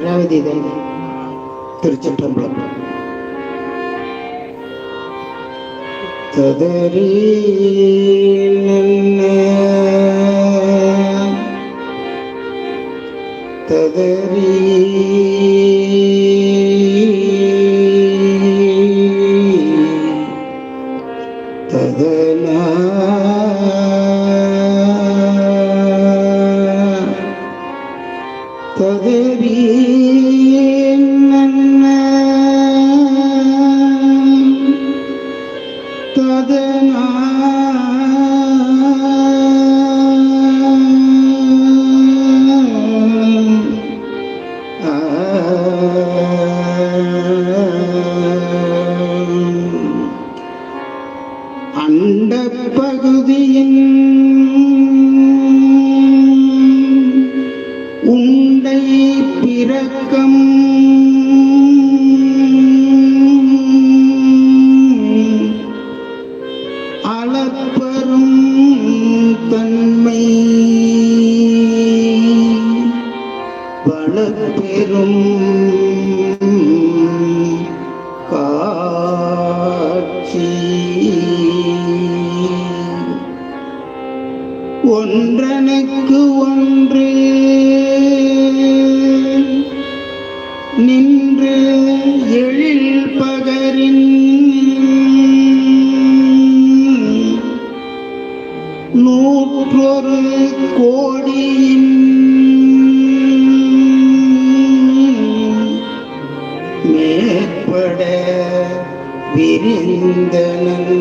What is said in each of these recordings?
ரேவதி தேவி, திருச்சிற்றம்பலம். ததரி ததரி ததனா ததரி ததனா அண்ட பகுதியின் உண்டை பிறக்கம் அளப்பெரும் தன்மை வளப்பெரும் காட்சி ஒன்றனுக்கு ஒன்று நின்று எழில் பகரின் நூற்றொரு கோடியின் மேற்பட விரிந்தனன்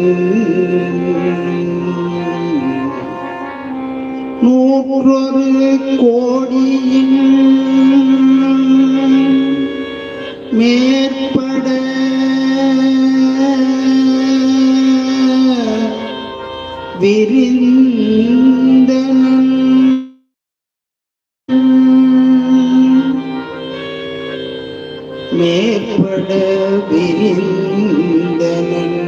நூற்றொரு கோடியின் மேற்பட விரிந்தனன் மேற்பட விரிந்தனன்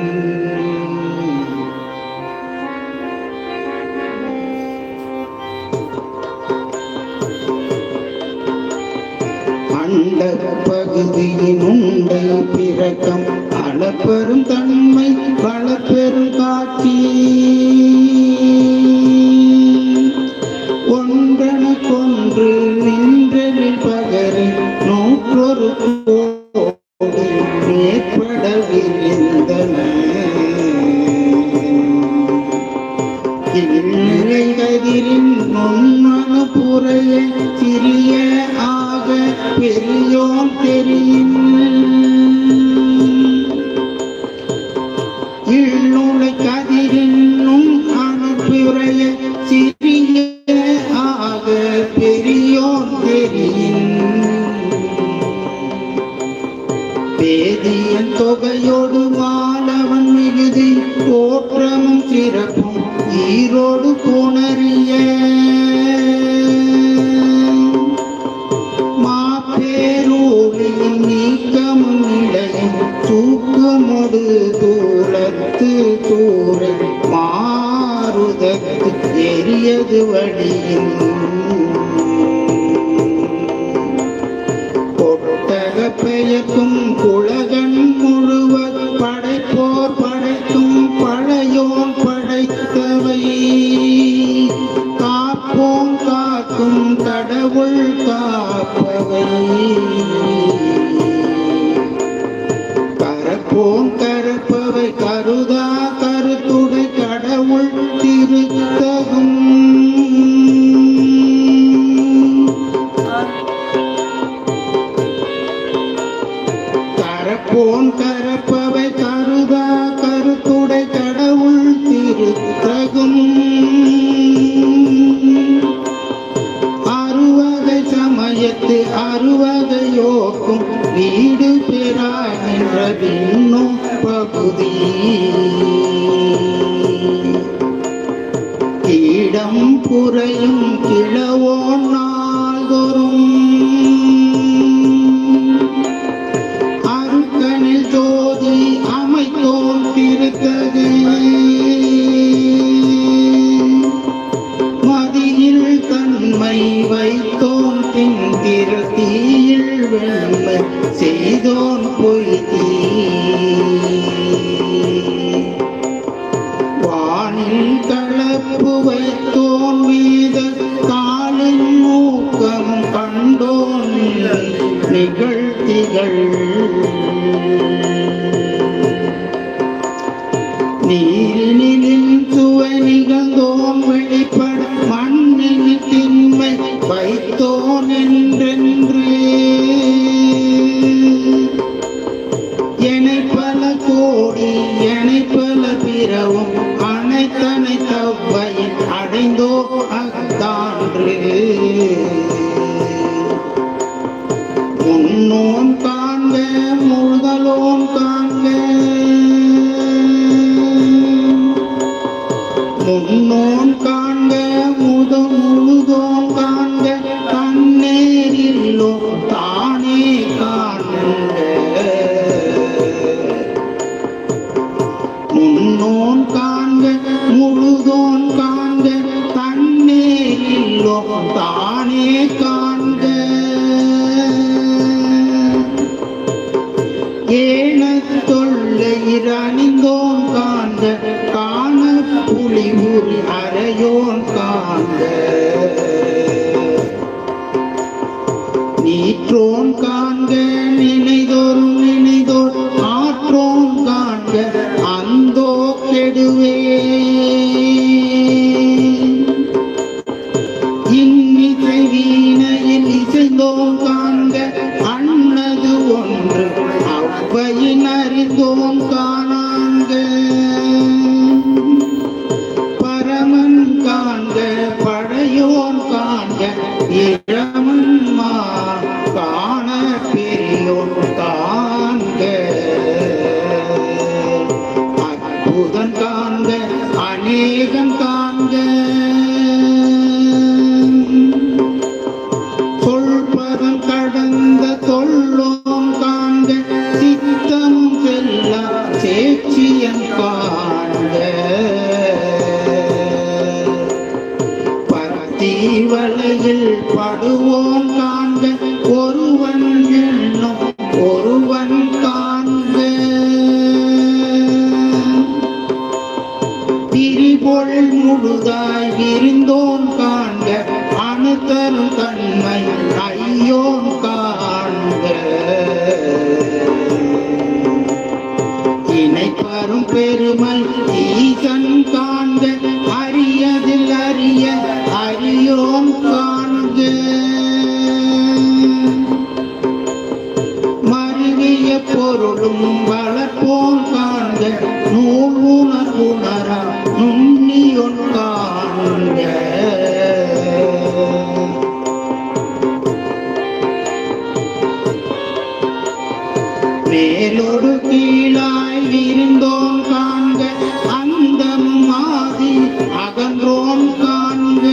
அண்ட பகுதியின் உண்டை பிறக்கம் அளப்பெரும் தன்மை வளப்பெரும் காட்சி ஒன்றனுக்கொன்று நின்றலில் பகரி நூற்றொரு கோடி மேற்பட விரிந்தன இல்லை கதிரின் நுண்மனு புறைய சிறிய ஆக பெரியோன் தெரியும் இள்ளுளை கதிரின் நுண் அணுப்புறைய சிறிய ஆக பெரியோன் தெரியும் வேதியன் தொகையோடு மாலவன் மிகுதி தோற்றமும் சிறப்பும் ஈரோடு புணரிய மாப்பேரூழியின் நீக்கமும் இடையும் தூக்கமொடு தூளத்து தூரை மாறுதற்கு எரியது வழியின் கொட்டக பெயர்க்கும் குலகன் முழுவர் படைப்போர் படைக்கும் பழையோன் படைத்தவை காப்போம் காக்கும் கடவுள் காப்பவை கரப்போம் கரப்பவை கருதா கருத்துடை கடவுள் திருத்தகும் கரப்போன் கரப்பவை கருதா கருத்துடை கடவுள் திருத்தகும் அறுவகை சமயத்து அறுவகையோக்கும் வீடு பெறா நின்ற பின்னும் பகுதி கீடம் புறையும் கிழவோன் நாள்தோறும் அருக்கனில் ஜோதி அமைத்தோன் திருத்தகு மதியில் தன்மை வைத்தோன் திந்திர தீயில் வெண்மை செய்தோன் பொய்தி வானில் கலப்பு வைத்தோன் வீத காலின் மூக்கமும் கண்டோன் நிகழ்த்திகள் நீரினின் சுவை நிகழ்ந்தோன் வெளிப்பட மண்ணின் திண்மை வைத்தோன் என்றென்று எனை பல கோடி எனை பல பிறவும் அனைத்தனை தவ்வையில் அடைந்தோ அத்தான்று முன்னோன் காண்க முழுதலோன் காண்க முன்னோன் காண்க முழுதோன் காண்க கண்ணேரில்லோ தானே காண்க முன்னோன் காண்க முழுதோன் காண்க தண்ணீரில்லோ தானே காண்க ஏன தொல்லையிர் அணிந்தோன் காண்க காண புலி உரி அறையோன் காண்க நீற்றோன் காண்க நினைதோறும் நினைதோர் ஆற்றோன் காண்க அந்தோ கெடுவே இன்னிசை வீணையில் இசைந்தோன் காண்க அன்னது ஒன்று அவ்வையின் அறிந்தோன் காணாங்க பரமன் காண்க படையோன் காண்க இளமன் மா காண பெரியோன் காண்க அற்புதன் காண்க அநேகன் காண்க சொல்பதம் கடந்த தொல்லோன் காண்க சித்தம் செல்ல சேட்சியன் காண்க பக்தி வலையில் படுவோன் காண்க ஒருவன் என்னும் ஒருவன் காண்க திரிபொள் முழுதாய் விரிந்தோன் காண்க அணுத்தரும் தன்மை ஐயோன் காண்க இணைப்பரும் பெருமை ஈசன் காண்க அரியதில் அறிய அரியோன் காண்க மருவிய பொருளும் வளர்ப்போன் காண்க நூல் உணரா நுண்ணியொன் காண்க மேலோடு கீழாய் இருந்தோன் காண்க அந்தம் ஆதி அகன்றோன் காண்க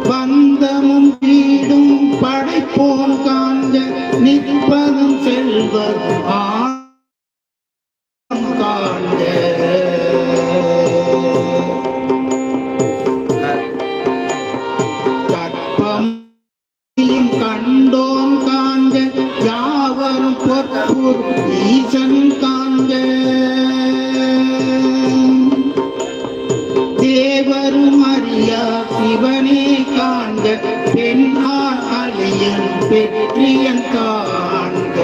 பந்தமும் வீடும் படைப்போன் காண்க நிற்பதும் செல்வர் காண்க கற்பம் கண்டோன் காண்க யாவரும் பொற்பூர் ஈசன் காண்க தேவரும் அறியா சிவனே காண்க பெண்ணார் அழியன் பெற்றியன் காண்க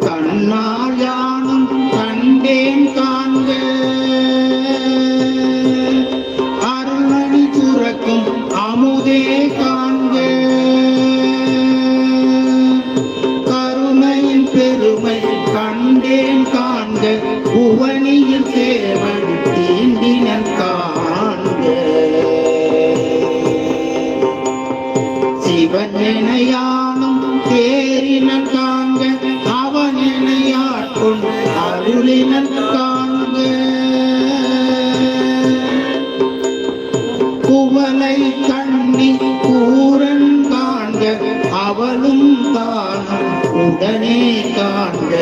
கண்ணால் யானும் கண்டேன் காண்க அருள்மணி சுரக்கும் அமுதே காண்க கருணையின் பெருமை கண்டேன் காண்க புவனியில் சேவன் தீண்டினன் காண்க சிவன் எனையானும் தேரினன் காண்க அவன் எனையாட்டும் அருளினன் காண்க குவலை கண்ணி கூரன் காண்க அவளும் தானும் உடனே காண்க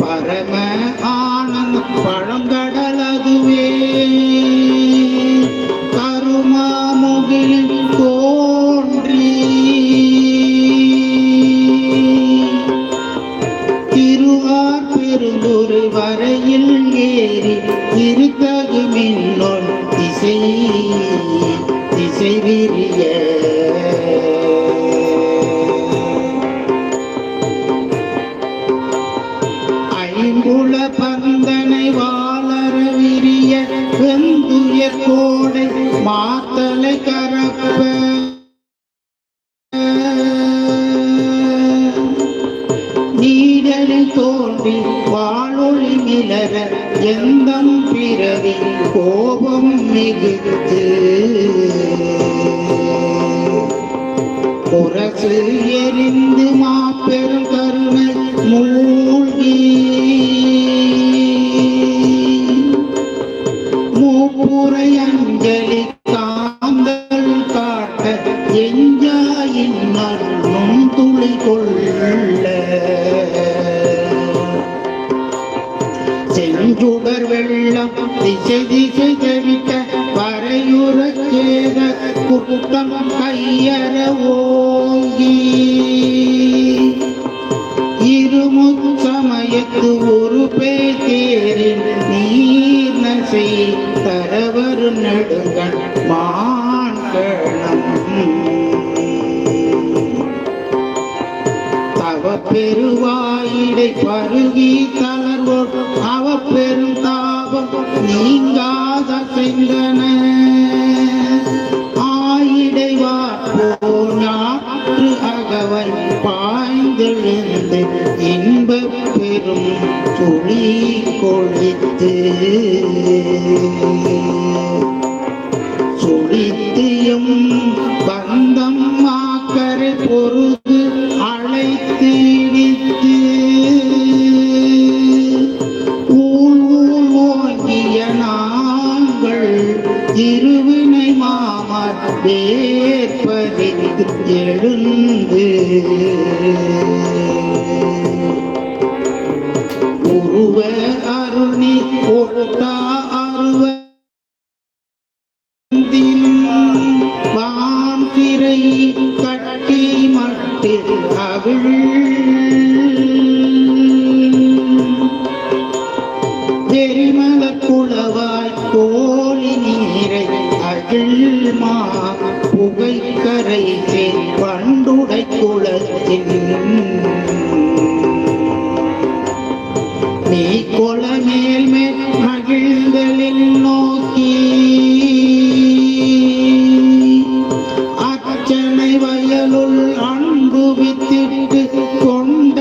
பரம ஆனந்த பழங்கடல நீடலில் தோன்றி வாழொளி மிளர எந்தம் பிறவி கோபம் மிகுத்து புரசு எரிந்து மாபெரும் கருணை மூழ்கி மூப்புரை அஞ்சலி காந்தல் காட்ட எஞ்சாயின் அருளும் துளி கொள்ள செஞ்சுடர் வெள்ளம் திசை திசை தெவிட்ட வரையுற சேத குட்டம் கையற ஓங்கி இருமுச்சமயத்து ஒரு பேரின் நீர் நசை தரவர் நடுங்கண் மான்கணம் தவ பெருவாயிடை பருகி தளர்வோர் அவ பெரும் தாபம் நீங்காத செங்கன ஆயிடை வாப்போ நாற்று அகவன் பாய்ந்தெழுந்து இன்ப பெரும் துளி கொழித்து சுழித்தியும் பந்தம் மாக்கரை பொருது அழைத்து இடித்து ஊழ் ஊழ் ஓங்கிய நாங்கள் இருவினை மாமர் வேற்பதித்து எழுந்து உருவ அருணி ஒட்டா அருவ வான் திரை கட்டி மட்டு அவிழ் தெரிமல குளவாய் கோழி நீரை அகிழ்மா புகைக்கரை பண்டுடை குளத்தின் நீ கொல மேல் மேல் மகிழ்ந்தலில் நோக்கி அச்சனை வயலுள் அன்பு வித்திட்டு கொண்ட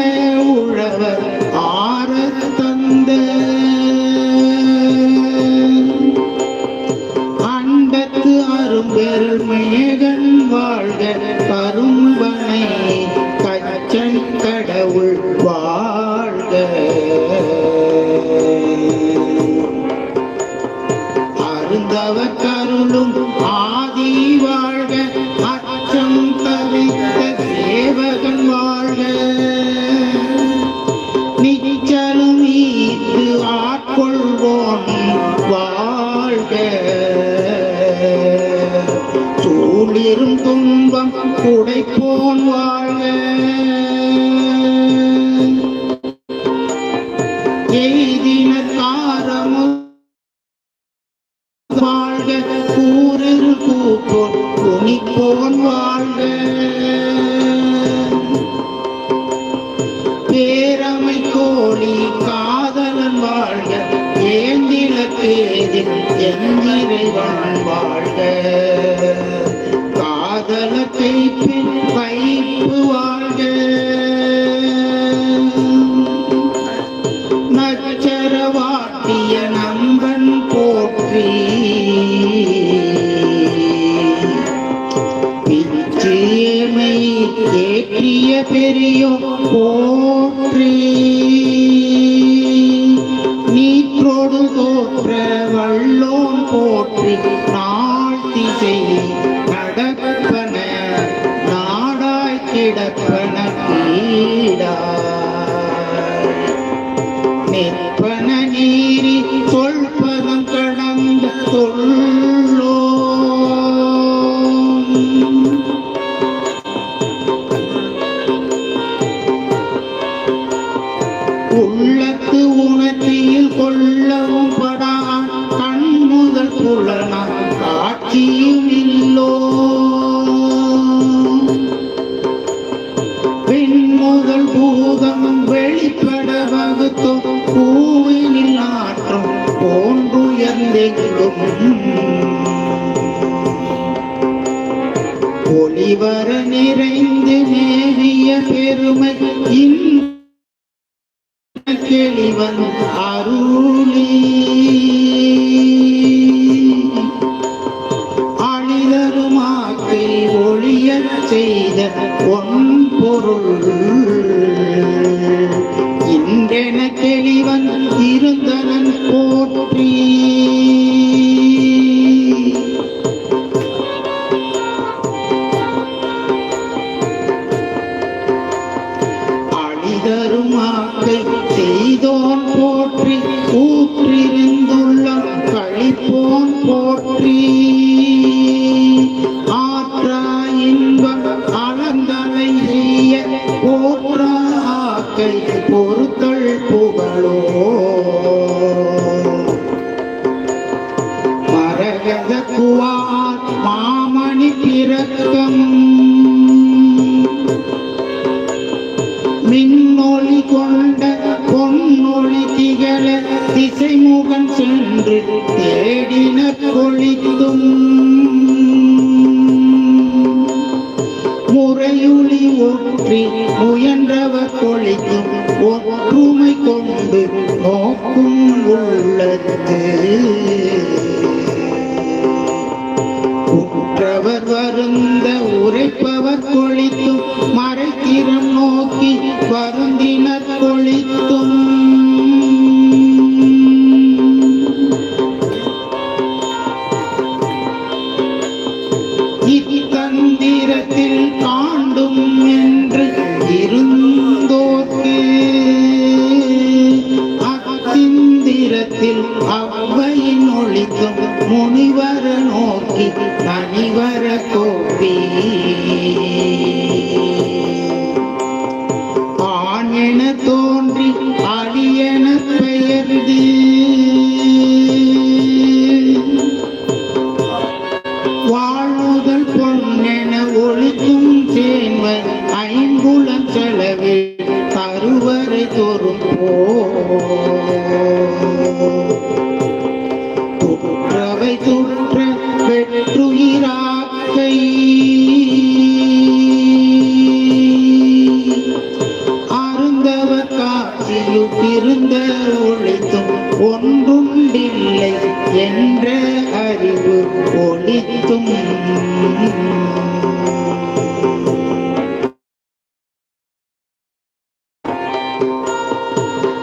உழவர் ஆரத் தந்த அண்டத்து அரும்பெருள் மேகன் வாழ்க கரும்பனை கச்சன் கடவுள் வாழ்க அருந்தவ கருளும் ஆதி வாழ்க அச்சம் தவித்த சேவகன் வாழ்க நிச்சலும் ஈத்து ஆட்கொள்வோன் வாழ்க சூழிரும் துன்பம் குடைப்போன் வாழ்க எய்தினர் காரமும் வாழ்க கூறிரு கூப்போன் குனிப்போன் வாழ்க பேரமை கோழி காதலன் வாழ்க ஏந்தில பேதில் எந்திரைவான் வாழ்க காதலத்தை பின் வைப்பு வாழ்க நச்சரவாட்டிய நம்பன் போற்றி பிச்சேமை ஏற்றிய பெரியோ போற்றி நீற்றோடு தோற்ற வல்லோன் போற்றி நாட்டிசை நடப்பன நாடாய் கிடப்பன கீடா நிற்பன நீரி சொல்பதம் கடந்த சொல்லோ உள்ளத்து உணர்ச்சியில் கொள்ளவும் படான் கண் முதல் புலன காட்சியும் இல்லோ பெண் முதல் பூதமும் வெளிப்பட வகுத்தோ பூவினில் ஆற்றும் போன்றுயர்ந்தெங்கும் ஒளிவர நிறைந்து மேவிய பெருமை கிளிவன் அருளி அழிதருமாக்கை ஒழியச் செய்த ஒன் பொருள் இன்றென கிளிவன் இருந்தனன் போற்றி அழிதருமாக்கை செய்தோன் போற்றி ஊற்றிருந்துள்ளம் கழிப்போன் போற்றி ஆற்றா இன்பம் அளந்தலை செய்ய போற்றாக்கை பொறுத்தல் புகழோ மரகத குவார் மாமணி பிறக்கம் மின்னொளி கொண்ட பொன்னொளி திகழ திசைமுகன் சென்று தேடின கொளித்தும் முறையுளி ஒற்றி முயன்றவர் கொளித்தும் ஒற்றுமை கொண்டு நோக்கும் உள்ளது உற்றவர் வருந்த உரைப்பவர் கொளித்தும் மறைத்திறம் நோக்கி வருந்தினர் கொளித்தும் இத்தந்திரத்தில் காண்டும் என்று இருந்தோர்க்கு அத்திந்திரத்தில் அவ்வையின் ஒளித்தும் முனிவர நோக்கி தனிவர கோப்பி ஆண் என தோன்றி அடியென பெயர்ந்து வாழ்முதல் பொன்னென ஒளிக்கும் சேன்வர் ஐம்புலன் செலவில் தருவரை தோறும் துற்றவை துற்ற பெற்றுயிராக்கை அருந்தவர் காட்சியில் திருந்த ஒளித்தும் ஒன்றுண்டில்லை என்ற அறிவு ஒளித்தும்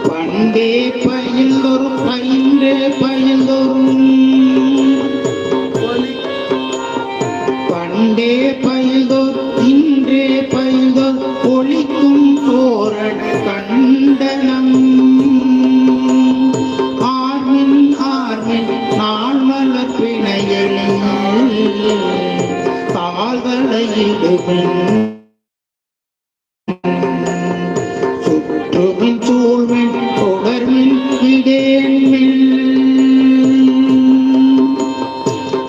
பண்டே பயில்தொரும் பயின்றே பயில்தொரும் பண்டே பயில்தோர் இன்றே பயில்தோர் ஒளிக்கும் தோரண கண்டனம் ஆர்மின் ஆர்மின் நாள் மலர் பிணையலி தாழ்வளையிடுவன் சுற்றுமின் சூழ்மின் தொடர்மின் விடேன்மின்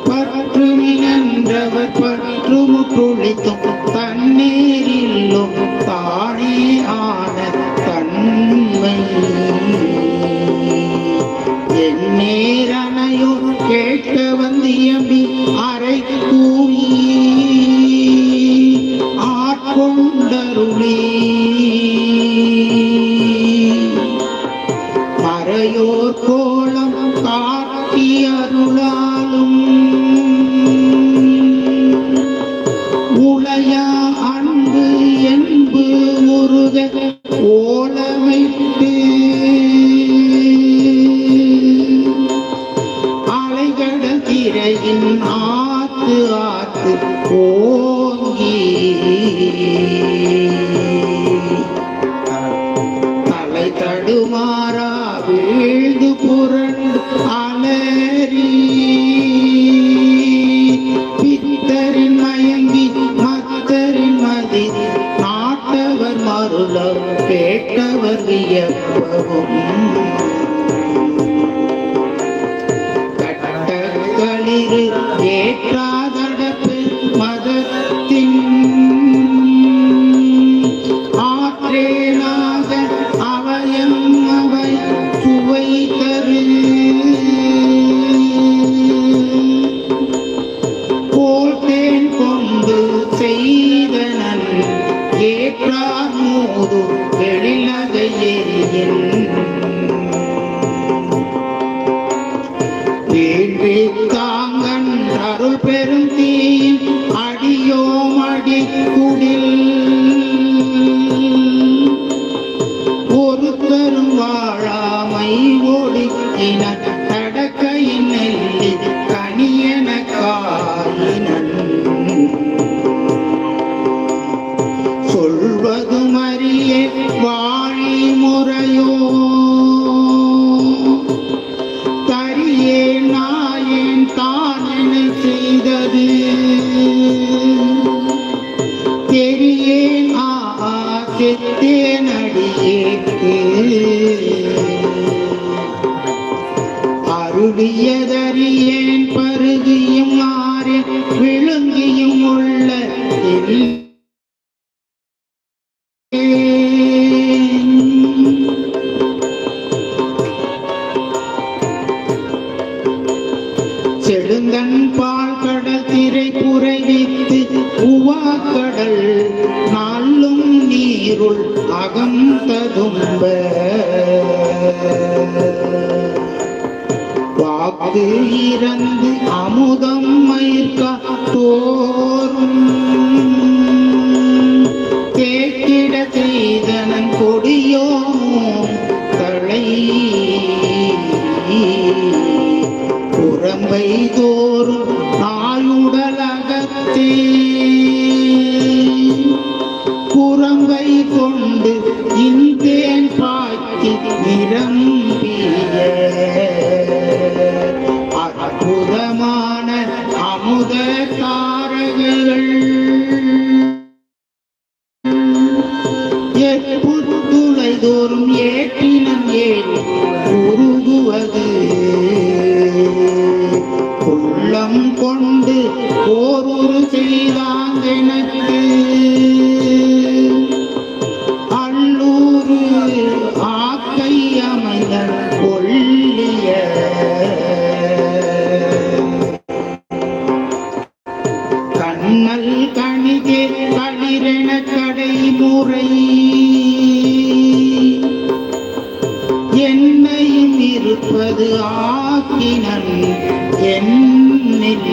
பற்றுமினன்றவர் பற்றுமுற்றுளித்தும் தண்ணீரிலும் தானே ஆன தன்மை எந்நேரணையோ கேட்க வந்தியம்பி அரை கூயி ஆட்கொண்டருளி மறையோர் கோலம் காட்டி அருளாலும் உளையா அன்பு என்பு உருக ஓலமைத்து அலைகடல் திரையின் ஆத்து ஆத்து ஓங்கி தலை தடுமாறா வீழ்ந்து புரண்டு அலறி பித்தரின் மயங்கி மத்தரின் மதி நாட்டவர் மருளம் கேட்டவர் வியப்பவும் கட்டக்களிரு ஏற்றாதடப்பு மதத்தின் ஆற்றேனாக அவயம் அவை சுவை தரு கோல்தேன் கொண்டு செய்தனன் ஏற்றார் மூது எழிலகை எரியின் வாழி முறையோ தரியே நாயேன் தான் என செய்தது தெரியேன் செத்தேன் அடியேற்கு அருளியதறியேன் பருகியும் ஆறே விழுங்கியும் உள்ள செழுந்தன் பால் கடல் திரை புரைவித்து உவாக்கடல் நாளும் நீருள் அகம் ததும்ப வாக்கு இறந்து அமுதம் மயிர்கா தோறும் கேக்கிட செய்தனன் கொடியோ தழை புறம்பை தோறும் நாயுடலகத்தே புறம்பை கொண்டு இந்தேன் பாய்ச்சி நிரம்பிய அற்புதமான அமுத தாரகைகள் புத்துளை தோறும் ஏற்றினம் ஏறி உருகுவது உள்ளம் கொண்டு ஓரொரு செய்தாங்கெனக்கு அல்லூரு ஆக்கை அமைந்த கொள்ளிய கண்ணல் கணிகே களிரென கடைமுறை என்னையும் இருப்பது ஆக்கினன் என்னில்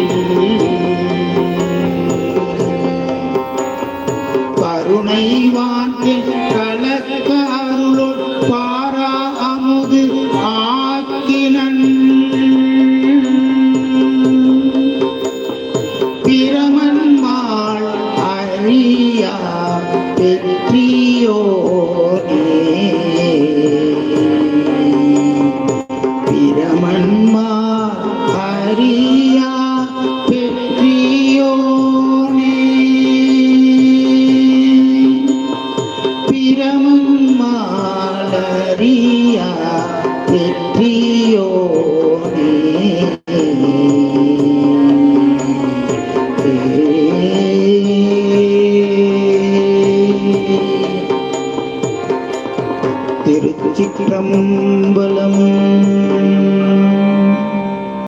கருணை வாங்கி கலக்க அருளோடு பாரா அமுது ஆக்கினன் பிரமன் மாள் அறியா பெற்றியோனே பிரமன் மாள் அறியா பெற்றியோனே பிரமன் மாள் அறியா பெற்றியோனே திருச்சிற்றம்பலம்.